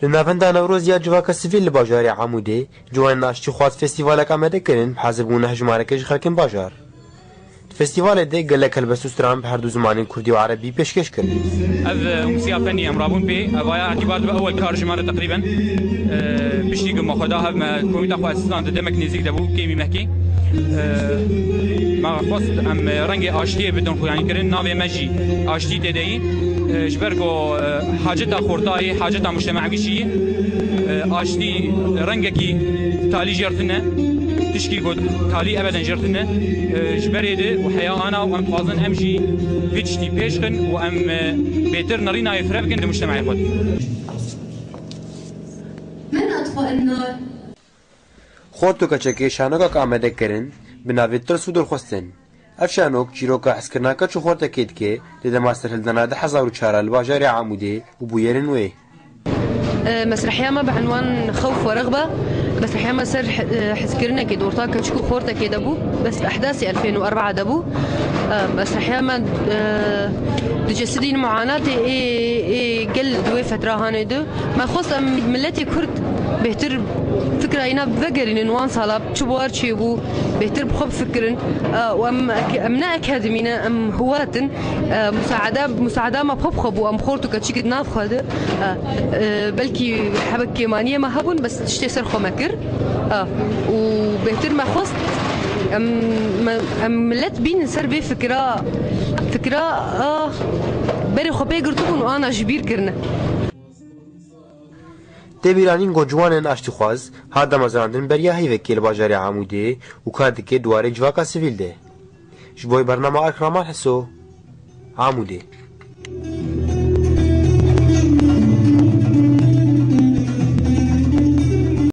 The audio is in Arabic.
لنافندا نوروز یا جواکا سیویل باجاری عموده جوان ناشتی خواست فستیوالک آمده کرن بحسبونه هجمارکش خلکن باجار. فستیوال ده گله کلبس استرام به هر دو زمانی کردی و عربی پیشکش کرد. از موسیقی فنی امرابون به اوایل اعتبار به اول کار جماره تقریبا بشتی که مخدا هم کمیته خواستان دمک نزدیک دبو کیمی مکی ما خواست ام رنگ آشتی بدون خوانی کردن ناوی مجی آشتی تدایی جبرگو حاجت خورتای حاجت مجتمع گشی آشتی رنگ کی تالی جرتنه تشكي قد تالي ابدا جرتنا جبريده وحيانا وام توازن امشي فيتشتي بيشخن وام بيتر نرينا يفربكن المجتمع يخد. من اطفاء النار؟ خورتو كچكي شانوكا آمده كرن بناوي ترسو درخواستن. افشانوك چيروكا حسكرناكا چو خورتا كيدكي لده ماستر هلدنا ده 1004 الباجاري عمودي وبويرن ويه. مسرحية ما بعنوان خوف ورغبة. مسرحية ما سر حسكرنا كي دورتا كشكو خورتا كي دبو بس أحداث 2004 دبو. مسرحية ما تجسدين معاناة قل دوي فترة هاندو ما خص ملتي كرد بهتر فكرة هنا بفكر نوان صلاب شبوار شيبو بهتر بخب فكرن وام امنا اكاديمينا ام هواتن مساعدة ما بخب وام خورتو كتشيك ناف هذا بلكي حبك كيمانية ما هبون بس تشتي سرخو مكر وبهتر ما خص ام ملت بين نسر بي فكرة بري خو بيقرتون وانا جبير كرنا تبیرانین گوجوانن اشتخواز هادا مزراندن بریا هیوکی لباجاری عموده و کادکی دواره جواکا سیویل ده. جبوی برنامه اکرامات حسو عموده.